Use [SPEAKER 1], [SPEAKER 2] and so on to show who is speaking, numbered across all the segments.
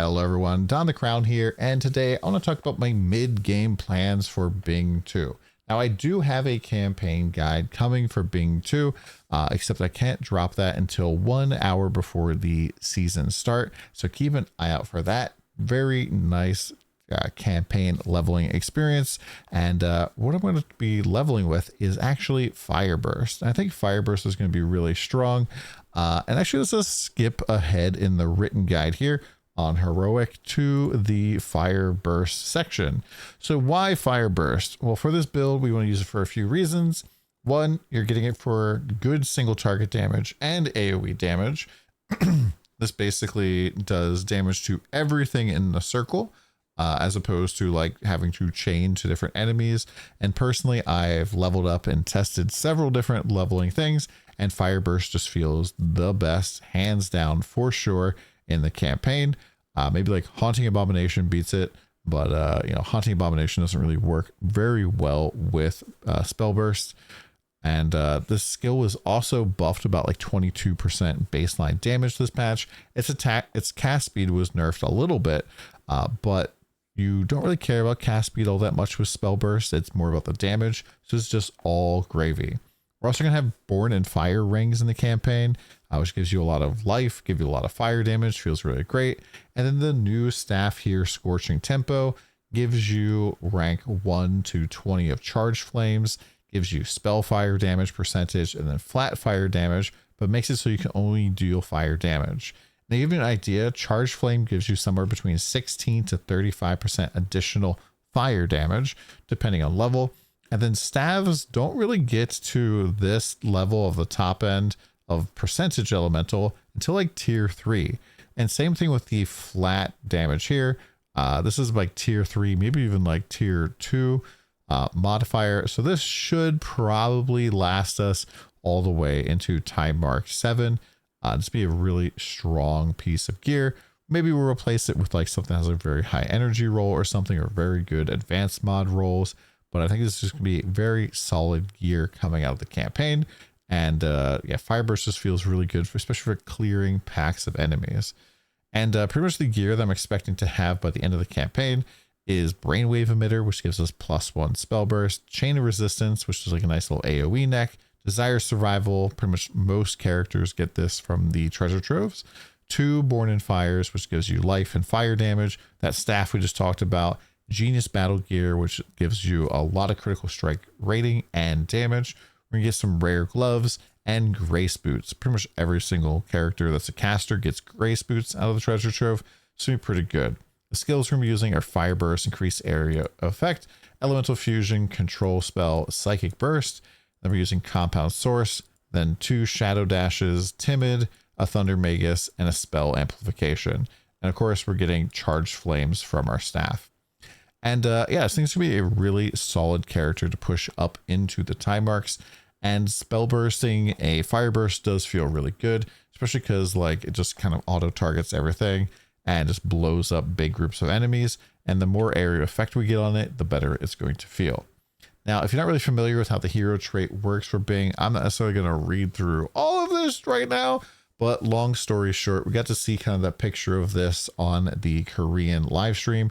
[SPEAKER 1] Hello everyone, DonTheCrown here, and today I want to talk about my mid-game plans for Bing 2. Now I do have a campaign guide coming for Bing 2, except I can't drop that until 1 hour before the season start, so keep an eye out for that. Very nice campaign leveling experience, and what I'm going to be leveling with is actually Fireburst. I think Fireburst is going to be really strong, and actually let's just skip ahead in the written guide here on heroic to the fire burst section. So why fire burst? Well, for this build we want to use it for a few reasons. One, you're getting it for good single target damage and AoE damage. This basically does damage to everything in the circle, as opposed to like having to chain to different enemies. And personally, I've leveled up and tested several different leveling things, and fire burst just feels the best, hands down for sure, in the campaign. Maybe like Haunting Abomination beats it, but you know, Haunting Abomination doesn't really work very well with spell burst. And this skill was also buffed about like 22% baseline damage this patch. Its cast speed was nerfed a little bit, but you don't really care about cast speed all that much with spell burst. It's more about the damage, so it's just all gravy. We're also going to have Born in Fire rings in the campaign, which gives you a lot of life, give you a lot of fire damage, feels really great. And then the new staff here, Scorching Tempo, gives you rank 1 to 20 of charged flames, gives you spell fire damage percentage, and then flat fire damage, but makes it so you can only deal fire damage. Now, to give you an idea, charged flame gives you somewhere between 16 to 35% additional fire damage, depending on level. And then staves don't really get to this level of the top end of percentage elemental until like tier 3. And same thing with the flat damage here. This is like tier 3, maybe even like tier 2 modifier. So this should probably last us all the way into time mark 7. This be a really strong piece of gear. Maybe we'll replace it with like something that has a very high energy roll or something, or very good advanced mod rolls. But I think this is just going to be very solid gear coming out of the campaign. And yeah, Fireburst just feels really good, especially for clearing packs of enemies. And pretty much the gear that I'm expecting to have by the end of the campaign is Brainwave Emitter, which gives us +1 spell burst, Chain of Resistance, which is like a nice little AoE neck, Desire Survival, pretty much most characters get this from the treasure troves, 2 Born in Fires, which gives you life and fire damage, that staff we just talked about, Genius Battle Gear, which gives you a lot of critical strike rating and damage. We're gonna get some rare gloves and grace boots. Pretty much every single character that's a caster gets grace boots out of the treasure trove, so it's pretty good. The skills we're gonna be using are Fire Burst, Increased Area Effect, Elemental Fusion, Control Spell, Psychic Burst. Then we're using Compound Source, then 2 Shadow Dashes, Timid, a Thunder Magus, and a Spell Amplification. And of course, we're getting Charged Flames from our staff. And yeah, this thing's gonna be a really solid character to push up into the time marks. And spell bursting a fire burst does feel really good, especially because like it just kind of auto targets everything and just blows up big groups of enemies. And the more area effect we get on it, the better it's going to feel. Now, if you're not really familiar with how the hero trait works for Bing, I'm not necessarily going to read through all of this right now. But long story short, we got to see kind of that picture of this on the Korean live stream.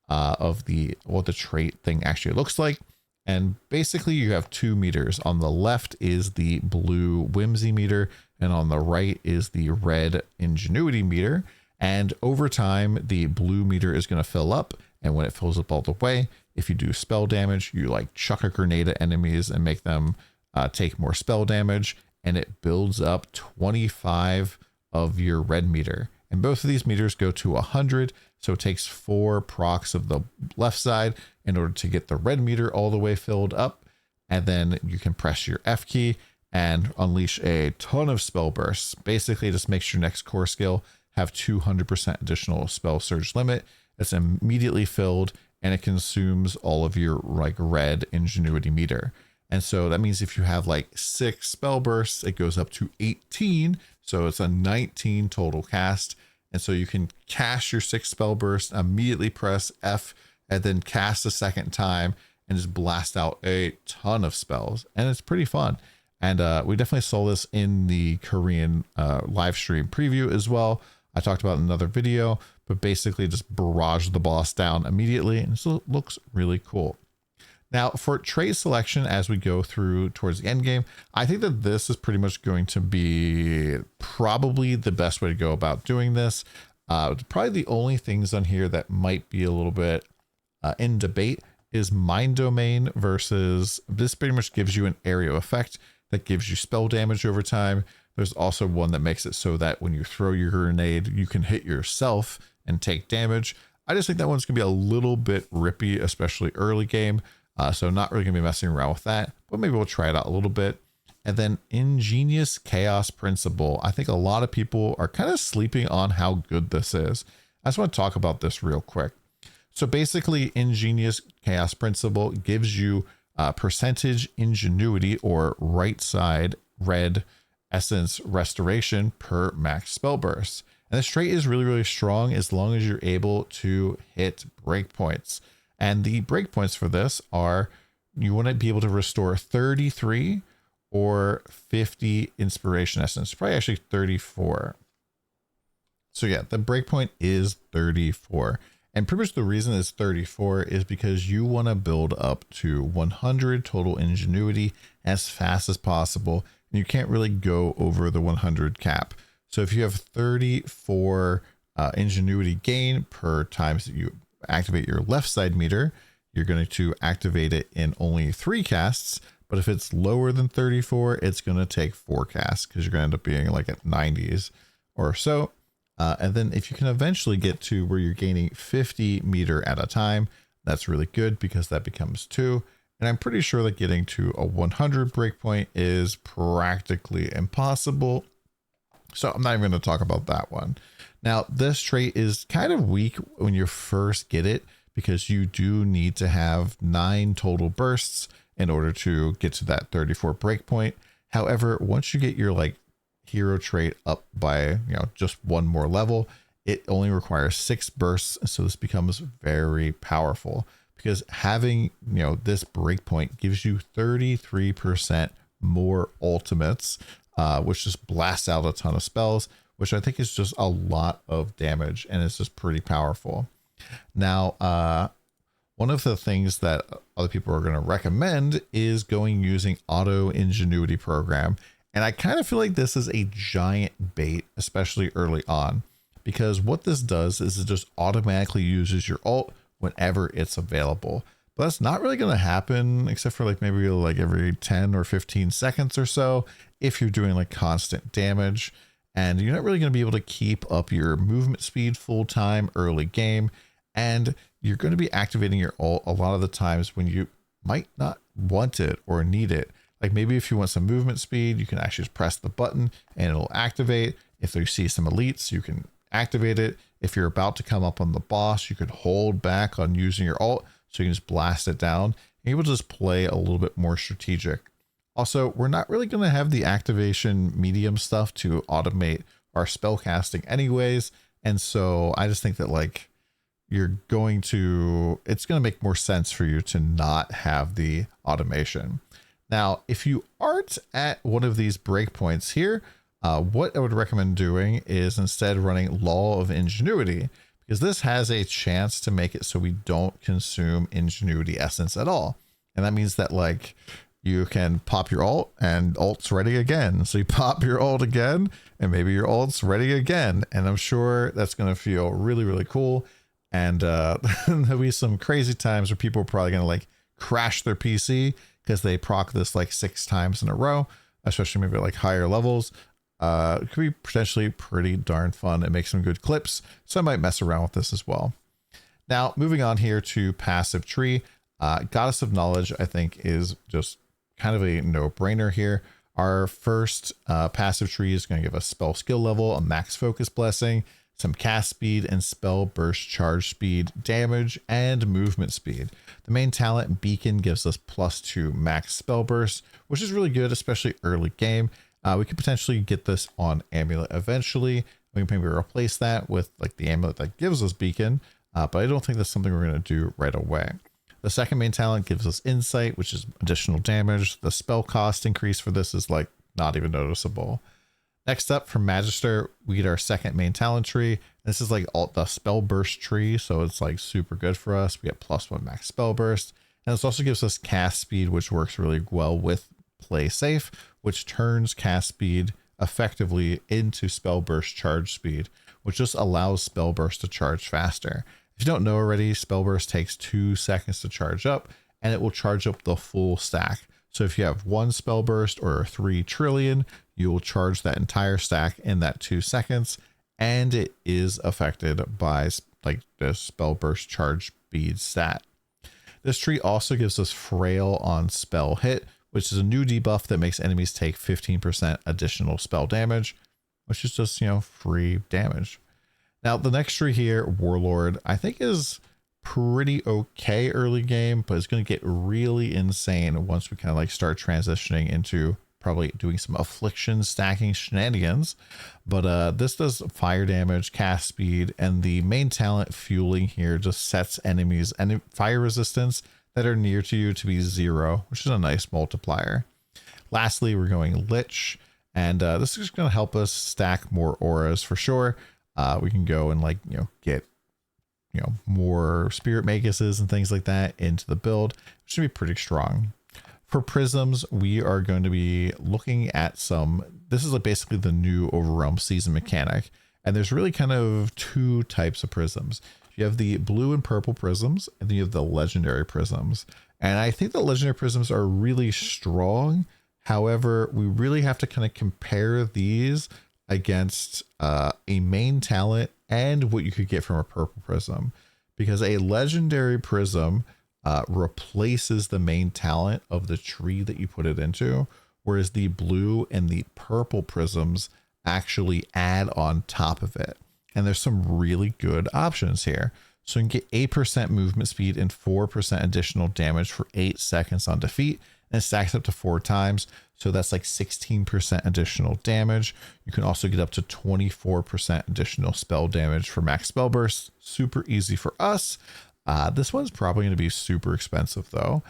[SPEAKER 1] Of what the trait thing actually looks like. And basically you have 2 meters. On the left is the blue whimsy meter, and on the right is the red ingenuity meter. And over time the blue meter is going to fill up, and when it fills up all the way, if you do spell damage, you like chuck a grenade at enemies and make them take more spell damage, and it builds up 25 of your red meter. And both of these meters go to 100, so it takes 4 procs of the left side in order to get the red meter all the way filled up. And then you can press your F key and unleash a ton of spell bursts. Basically, just makes your next core skill have 200% additional spell surge limit. It's immediately filled, and it consumes all of your like red ingenuity meter. And so that means if you have like 6 spell bursts, it goes up to 18. So it's a 19 total cast. And so you can cast your 6 spell bursts, immediately press F, and then cast a second time and just blast out a ton of spells. And it's pretty fun. And we definitely saw this in the Korean live stream preview as well. I talked about in another video, but basically just barrage the boss down immediately, and so it looks really cool. Now for trait selection, as we go through towards the end game, I think that this is pretty much going to be probably the best way to go about doing this. Probably the only things on here that might be a little bit in debate is Mind Domain versus, this pretty much gives you an area effect that gives you spell damage over time. There's also one that makes it so that when you throw your grenade, you can hit yourself and take damage. I just think that one's gonna be a little bit rippy, especially early game. So not really gonna be messing around with that, but maybe we'll try it out a little bit. And then Ingenious Chaos Principle. I think a lot of people are kind of sleeping on how good this is. I just want to talk about this real quick. So basically, Ingenious Chaos Principle gives you percentage ingenuity or right side red essence restoration per max spell burst. And this trait is really, really strong as long as you're able to hit breakpoints. And the breakpoints for this are, you want to be able to restore 33 or 50 inspiration essence, probably actually 34. So yeah, the breakpoint is 34. And pretty much the reason it's 34 is because you want to build up to 100 total ingenuity as fast as possible. And you can't really go over the 100 cap. So if you have 34 ingenuity gain per times that you activate your left side meter, you're going to activate it in only 3 casts. But if it's lower than 34, it's going to take 4 casts because you're going to end up being like at 90s or so. And then if you can eventually get to where you're gaining 50 meter at a time, that's really good because that becomes 2. And I'm pretty sure that getting to a 100 breakpoint is practically impossible. So I'm not even going to talk about that one. Now, this trait is kind of weak when you first get it because you do need to have 9 total bursts in order to get to that 34 breakpoint. However, once you get your like hero trait up by, just 1 more level, it only requires 6 bursts. So this becomes very powerful because having, this breakpoint gives you 33% more ultimates, which just blasts out a ton of spells, which I think is just a lot of damage. And it's just pretty powerful. Now, one of the things that other people are going to recommend is using auto ingenuity program. And I kind of feel like this is a giant bait, especially early on, because what this does is it just automatically uses your ult whenever it's available. But that's not really going to happen except for like maybe like every 10 or 15 seconds or so if you're doing like constant damage. And you're not really going to be able to keep up your movement speed full time early game. And you're going to be activating your ult a lot of the times when you might not want it or need it. Like maybe if you want some movement speed, you can actually just press the button and it'll activate. If you see some elites, you can activate it. If you're about to come up on the boss, you could hold back on using your ult so you can just blast it down. And you will just play a little bit more strategic. Also, we're not really going to have the activation medium stuff to automate our spell casting anyways. And so I just think that like it's going to make more sense for you to not have the automation. Now, if you aren't at one of these breakpoints here, what I would recommend doing is instead running Law of Ingenuity, because this has a chance to make it so we don't consume ingenuity essence at all. And that means that like you can pop your ult and ult's ready again. So you pop your ult again and maybe your ult's ready again. And I'm sure that's going to feel really, really cool. And there'll be some crazy times where people are probably going to like crash their PC because they proc this like 6 times in a row, especially maybe like higher levels. It could be potentially pretty darn fun and make some good clips. So I might mess around with this as well. Now, moving on here to passive tree, Goddess of Knowledge, I think is just kind of a no-brainer here. Our first passive tree is going to give us spell skill level, a max focus blessing, some cast speed and spell burst charge speed, damage, and movement speed. The main talent, Beacon, gives us +2 max spell burst, which is really good, especially early game. We could potentially get this on Amulet eventually. We can maybe replace that with like the Amulet that gives us Beacon, but I don't think that's something we're going to do right away. The second main talent gives us Insight, which is additional damage. The spell cost increase for this is like not even noticeable. Next up from Magister, we get our second main talent tree. This is like the spell burst tree, so it's like super good for us. We get +1 max spell burst, and this also gives us cast speed, which works really well with play safe, which turns cast speed effectively into spell burst charge speed, which just allows spell burst to charge faster. If you don't know already, spell burst takes 2 seconds to charge up, and it will charge up the full stack. So if you have 1 spell burst or 3 trillion, you will charge that entire stack in that 2 seconds, and it is affected by like the spell burst charge speed stat. This tree also gives us frail on spell hit, which is a new debuff that makes enemies take 15% additional spell damage, which is just, you know, free damage. Now the next tree here, Warlord, I think is pretty okay early game, but it's going to get really insane once we kind of like start transitioning into probably doing some affliction stacking shenanigans. But this does fire damage, cast speed, and the main talent fueling here just sets enemies and fire resistance that are near to you to be 0, which is a nice multiplier. Lastly, we're going Lich, and this is going to help us stack more auras for sure. We can go and like, you know, get, you know, more spirit maguses and things like that into the build, which should be pretty strong. For prisms, we are going to be looking at this is like basically the new Overrealm season mechanic, and there's really kind of 2 types of prisms. You have the blue and purple prisms, and then you have the legendary prisms. And I think the legendary prisms are really strong. However, we really have to kind of compare these against a main talent and what you could get from a purple prism, because a legendary prism replaces the main talent of the tree that you put it into, whereas the blue and the purple prisms actually add on top of it. And there's some really good options here. So you can get 8% movement speed and 4% additional damage for 8 seconds on defeat, and it stacks up to 4 times. So that's like 16% additional damage. You can also get up to 24% additional spell damage for max spell burst. Super easy for us. This one's probably going to be super expensive though.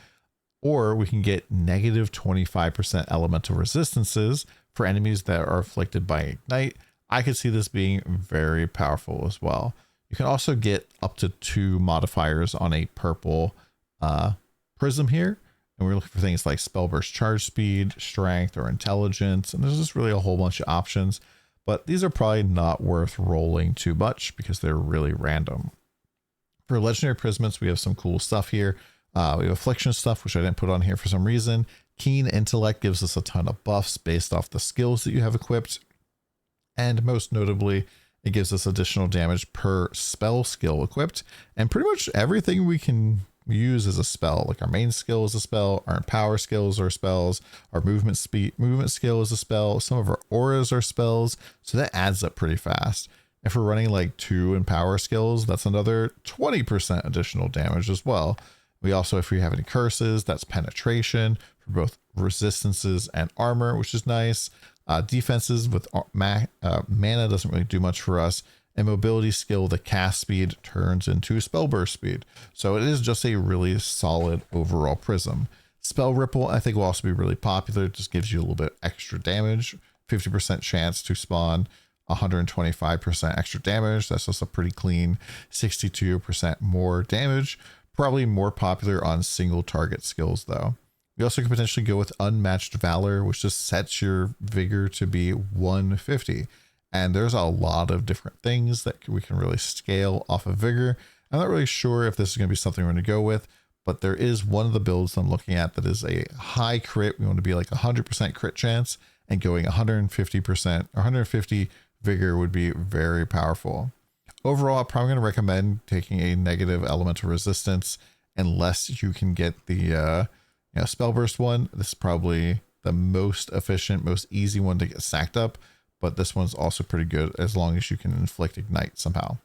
[SPEAKER 1] Or we can get negative 25% elemental resistances for enemies that are afflicted by Ignite. I could see this being very powerful as well. You can also get up to 2 modifiers on a purple prism here. And we're looking for things like spell burst charge speed, strength, or intelligence. And there's just really a whole bunch of options, but these are probably not worth rolling too much because they're really random. For legendary prisms, we have some cool stuff here. We have affliction stuff, which I didn't put on here for some reason. Keen intellect gives us a ton of buffs based off the skills that you have equipped. And most notably, it gives us additional damage per spell skill equipped. And pretty much everything we can use as a spell, like our main skill is a spell, our empower skills are spells, our movement skill is a spell, some of our auras are spells. So that adds up pretty fast. If we're running like 2 empower skills, that's another 20% additional damage as well. We also, if we have any curses, that's penetration for both resistances and armor, which is nice. Defenses with mana doesn't really do much for us. And mobility skill, the cast speed turns into spell burst speed. So it is just a really solid overall prism. Spell ripple, I think, will also be really popular. It just gives you a little bit extra damage, 50% chance to spawn 125% extra damage. That's just a pretty clean 62% more damage. Probably more popular on single target skills though. You also could potentially go with unmatched valor, which just sets your vigor to be 150. And there's a lot of different things that we can really scale off of vigor. I'm not really sure if this is going to be something we're going to go with, but there is one of the builds I'm looking at that is a high crit. We want to be like 100% crit chance, and going 150% or 150 vigor would be very powerful. Overall, I'm probably going to recommend taking a negative elemental resistance unless you can get the spell burst one. This is probably the most efficient, most easy one to get stacked up, but this one's also pretty good as long as you can inflict ignite somehow.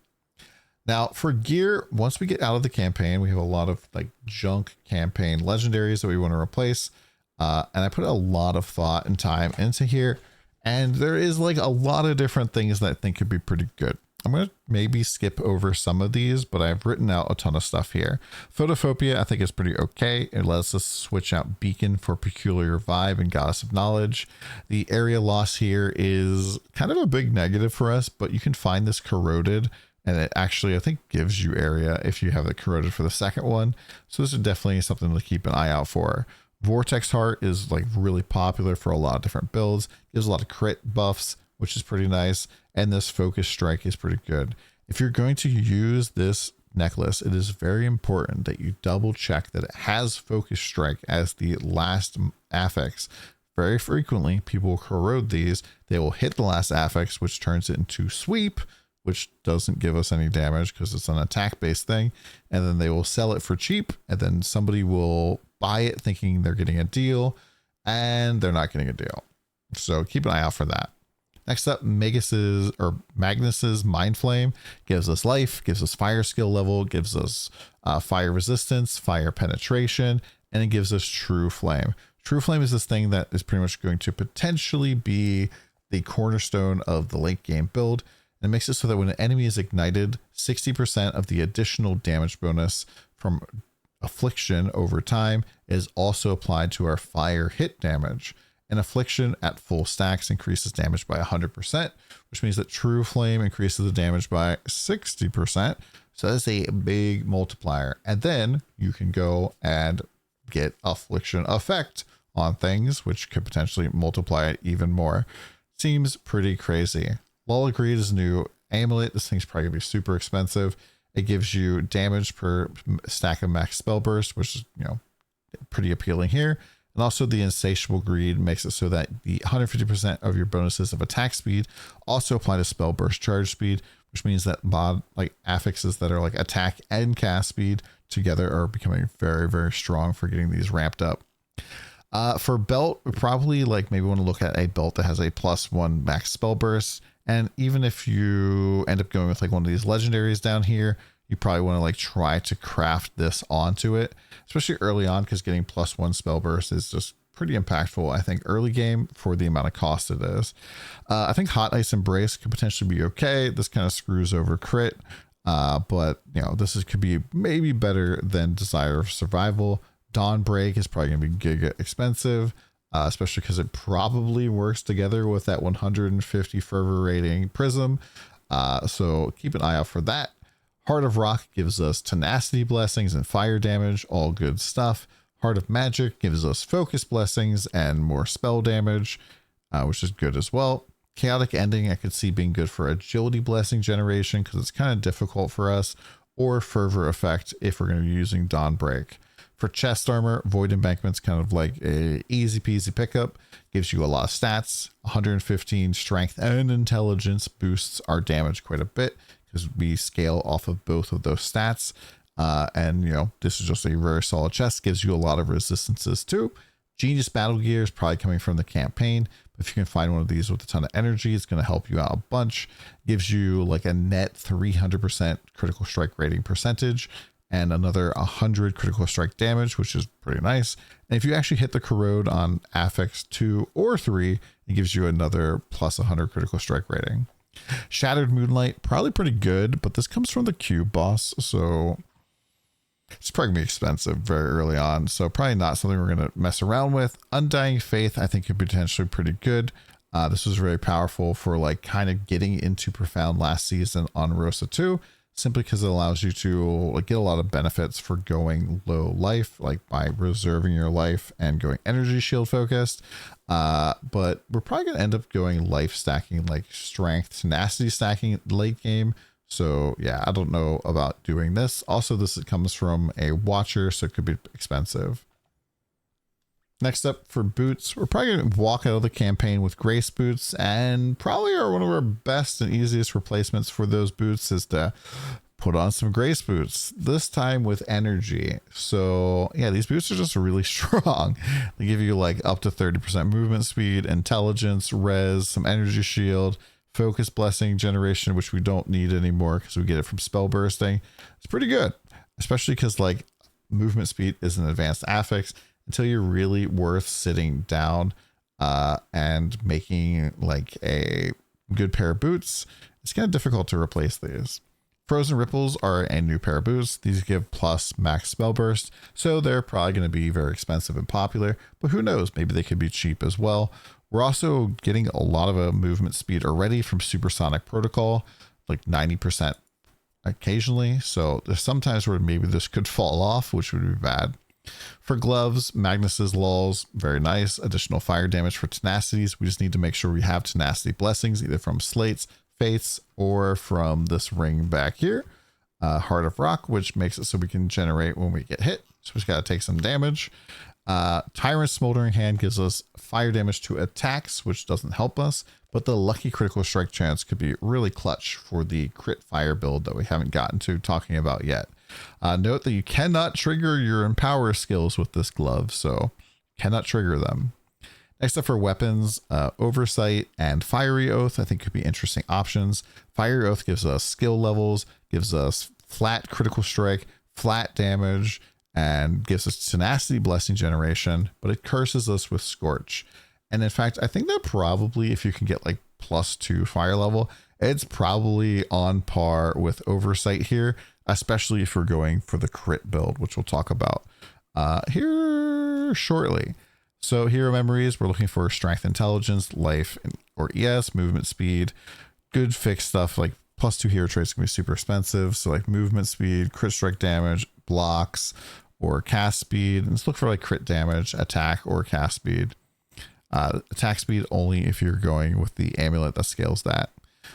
[SPEAKER 1] Now for gear, once we get out of the campaign, we have a lot of like junk campaign legendaries that we want to replace. And I put a lot of thought and time into here, and there is like a lot of different things that I think could be pretty good. I'm going to maybe skip over some of these, but I've written out a ton of stuff here. Photophobia, I think is pretty okay. It lets us switch out Beacon for Peculiar Vibe and Goddess of Knowledge. The area loss here is kind of a big negative for us, but you can find this corroded, and it actually, I think, gives you area if you have it corroded for the second one. So this is definitely something to keep an eye out for. Vortex Heart is like really popular for a lot of different builds. Gives a lot of crit buffs, which is pretty nice. And this Focus Strike is pretty good. If you're going to use this necklace, it is very important that you double check that it has Focus Strike as the last affix. Very frequently, people will corrode these. They will hit the last affix, which turns it into Sweep, which doesn't give us any damage because it's an attack-based thing. And then they will sell it for cheap, and then somebody will buy it thinking they're getting a deal, and they're not getting a deal. So keep an eye out for that. Next up, Magnus's Mind Flame gives us life, gives us fire skill level, gives us fire resistance, fire penetration, and it gives us True Flame. True Flame is this thing that is pretty much going to potentially be the cornerstone of the late game build. And it makes it so that when an enemy is ignited, 60% of the additional damage bonus from Affliction over time is also applied to our fire hit damage. And Affliction at full stacks increases damage by 100%, which means that True Flame increases the damage by 60%. So that's a big multiplier. And then you can go and get Affliction effect on things, which could potentially multiply it even more. Seems pretty crazy. Lull Greed is a new amulet. This thing's probably gonna be super expensive. It gives you damage per stack of max spell burst, which is, you know, pretty appealing here. And also the Insatiable Greed makes it so that the 150% of your bonuses of attack speed also apply to spell burst charge speed, which means that like affixes that are like attack and cast speed together are becoming very, very strong for getting these ramped up. For belt, we probably like maybe want to look at a belt that has a +1 max spell burst. And even if you end up going with like one of these legendaries down here, you probably want to like try to craft this onto it, especially early on, because getting +1 spell burst is just pretty impactful, I think, early game for the amount of cost it is. I think Hot Ice Embrace could potentially be okay. This kind of screws over crit, but you know, could be maybe better than Desire of Survival. Dawn Break is probably going to be giga expensive, especially because it probably works together with that 150 fervor rating prism. So keep an eye out for that. Heart of Rock gives us tenacity blessings and fire damage, all good stuff. Heart of Magic gives us focus blessings and more spell damage, which is good as well. Chaotic Ending I could see being good for agility blessing generation because it's kind of difficult for us, or fervor effect if we're going to be using Dawn Break. For chest armor, Void Embankment's kind of like a easy peasy pickup. Gives you a lot of stats. 115 strength and intelligence boosts our damage quite a bit because we scale off of both of those stats. And you know, this is just a very solid chest. Gives you a lot of resistances too. Genius Battle Gear is probably coming from the campaign. But if you can find one of these with a ton of energy, it's going to help you out a bunch. Gives you like a net 300% critical strike rating percentage, and another 100 critical strike damage, which is pretty nice. And if you actually hit the corrode on affix 2 or 3, it gives you another +100 critical strike rating. Shattered Moonlight, probably pretty good, but this comes from the cube boss, so it's probably gonna be expensive very early on. So probably not something we're gonna mess around with. Undying Faith, I think could be potentially pretty good. This was very powerful for like kind of getting into Profound last season on Rosa 2. Simply because it allows you to like get a lot of benefits for going low life, like by reserving your life and going energy shield focused. But we're probably going to end up going life stacking, like strength, tenacity stacking late game. So yeah, I don't know about doing this. Also, this comes from a watcher, so it could be expensive. Next up for boots, we're probably going to walk out of the campaign with Grace boots, and probably one of our best and easiest replacements for those boots is to put on some Grace boots, this time with energy. So yeah, these boots are just really strong. They give you like up to 30% movement speed, intelligence, res, some energy shield, focus blessing generation, which we don't need anymore because we get it from spell bursting. It's pretty good, especially because like movement speed is an advanced affix until you're really worth sitting down and making like a good pair of boots. it's kind of difficult to replace these. Frozen Ripples are a new pair of boots. These give plus max spell burst, so they're probably going to be very expensive and popular, but who knows, maybe they could be cheap as well. We're also getting a lot of a movement speed already from Supersonic Protocol, like 90% occasionally, so there's sometimes where maybe this could fall off, which would be bad. For gloves, Magnus's Lulls, very nice. Additional fire damage for tenacities. We just need to make sure we have tenacity blessings, either from slates, fates, or from this ring back here, Heart of Rock, which makes it so we can generate when we get hit. So we just got to take some damage. Tyrant's Smoldering Hand gives us fire damage to attacks, which doesn't help us, but the lucky critical strike chance could be really clutch for the crit fire build that we haven't gotten to talking about yet. Note that you cannot trigger your Empower skills with this glove, so cannot trigger them. Next up for weapons, Oversight and Fiery Oath I think could be interesting options. Fiery Oath gives us skill levels, gives us flat critical strike, flat damage, and gives us tenacity blessing generation, but it curses us with Scorch. And in fact, I think that probably if you can get like +2 fire level, it's probably on par with Oversight here, especially if you're going for the crit build, which we'll talk about here shortly. So hero memories, we're looking for strength, intelligence, life, or ES, movement speed. Good fixed stuff like +2 hero traits can be super expensive. So like movement speed, crit strike damage, blocks, or cast speed. And let's look for like crit damage, attack, or cast speed. Attack speed only if you're going with the amulet that scales that.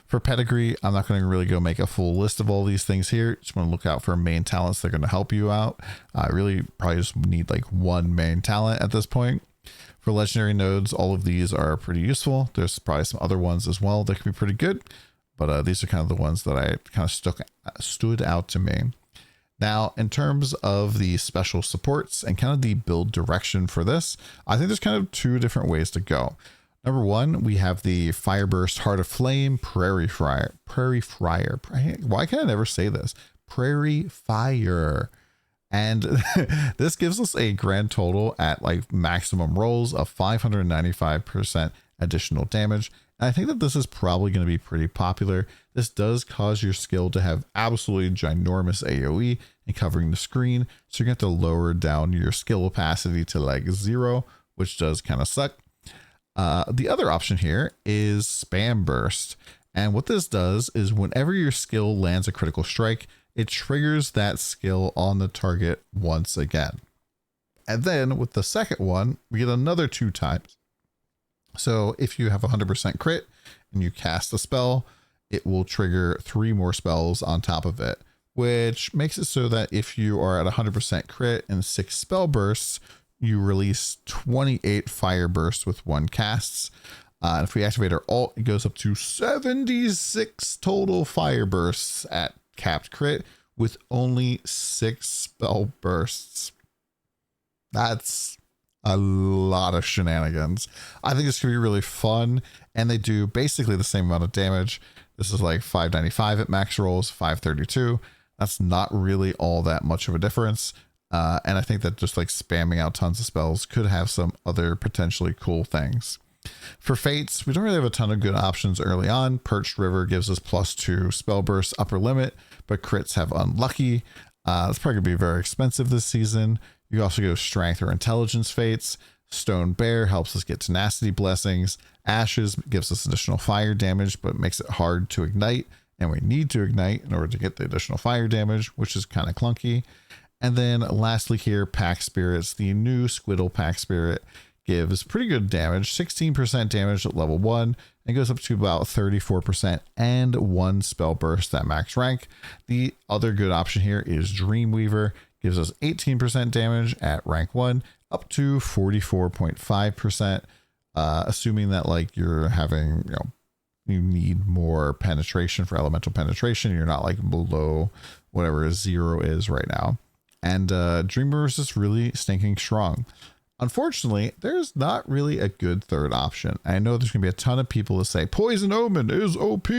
[SPEAKER 1] For pedigree, I'm not going to really go make a full list of all these things here. Just want to look out for main talents that are going to help you out. I really probably just need like one main talent at this point. For legendary nodes, all of these are pretty useful. There's probably some other ones as well that can be pretty good, but these are kind of the ones that I kind of stood out to me. Now, in terms of the special supports and kind of the build direction for this, I think there's kind of two different ways to go. Number one, we have the Fireburst, Heart of Flame, Prairie Fire. Why can I never say this? Prairie Fire. And this gives us a grand total at like maximum rolls of 595% additional damage. And I think that this is probably going to be pretty popular. This does cause your skill to have absolutely ginormous AoE and covering the screen. So you're going to have to lower down your skill opacity to like 0, which does kind of suck. The other option here is Spam Burst. And what this does is whenever your skill lands a critical strike, it triggers that skill on the target once again. And then with the second one, we get another 2 times. So if you have 100% crit and you cast a spell, it will trigger 3 more spells on top of it, which makes it so that if you are at 100% crit and 6 spell bursts, you release 28 fire bursts with 1 casts. And if we activate our ult, it goes up to 76 total fire bursts at capped crit with only 6 spell bursts. That's a lot of shenanigans. I think this could be really fun, and they do basically the same amount of damage. This is like 595 at max rolls, 532. That's not really all that much of a difference. And I think that just like spamming out tons of spells could have some other potentially cool things. For fates, we don't really have a ton of good options early on. Perched River gives us +2 spell burst upper limit, but crits have unlucky. That's probably gonna be very expensive this season. You also go strength or intelligence fates. Stone Bear helps us get tenacity blessings. Ashes gives us additional fire damage, but makes it hard to ignite. And we need to ignite in order to get the additional fire damage, which is kind of clunky. And then lastly here, Pack Spirits. The new Squiddle Pack Spirit gives pretty good damage, 16% damage at level 1, and goes up to about 34% and 1 spell burst at max rank. The other good option here is Dreamweaver. Gives us 18% damage at rank 1, up to 44.5%, assuming that like you're having, you need more penetration for elemental penetration. You're not like below whatever 0 is right now. And Dreamweaver is just really stinking strong. Unfortunately, there's not really a good third option. I know there's going to be a ton of people that say Poison Omen is OP,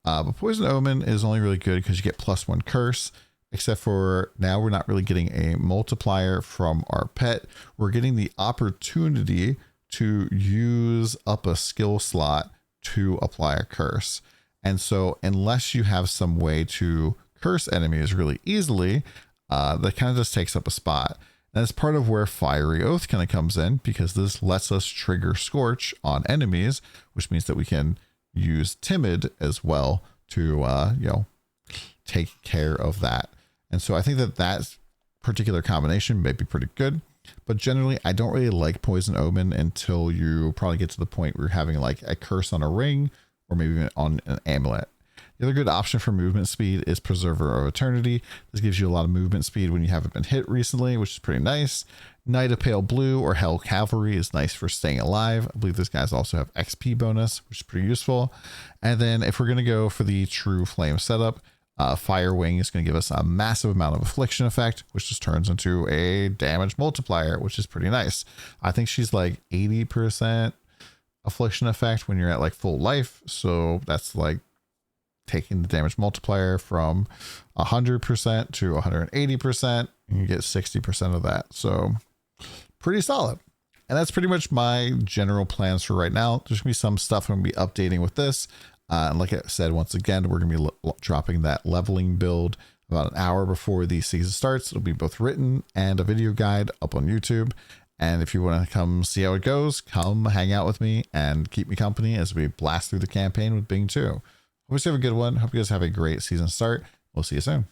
[SPEAKER 1] but Poison Omen is only really good because you get +1 curse, except for now we're not really getting a multiplier from our pet. We're getting the opportunity to use up a skill slot to apply a curse. And so unless you have some way to curse enemies really easily, that kind of just takes up a spot. And that's part of where Fiery Oath kind of comes in, because this lets us trigger Scorch on enemies, which means that we can use Timid as well to, take care of that. And so I think that particular combination may be pretty good, but generally I don't really like Poison Omen until you probably get to the point where you're having like a curse on a ring or maybe even on an amulet. The other good option for movement speed is Preserver of Eternity. This gives you a lot of movement speed when you haven't been hit recently, which is pretty nice. Knight of Pale Blue or Hell Cavalry is nice for staying alive. I believe these guys also have XP bonus, which is pretty useful. And then if we're going to go for the True Flame setup, Fire Wing is going to give us a massive amount of affliction effect, which just turns into a damage multiplier, which is pretty nice. I think she's like 80% affliction effect when you're at like full life. So that's like taking the damage multiplier from 100% to 180%, and you get 60% of that. So pretty solid. And that's pretty much my general plans for right now. There's gonna be some stuff I'm gonna be updating with this. And like I said, once again, we're going to be dropping that leveling build about an hour before the season starts. It'll be both written and a video guide up on YouTube. And if you want to come see how it goes, come hang out with me and keep me company as we blast through the campaign with Bing 2. Hope you have a good one. Hope you guys have a great season start. We'll see you soon.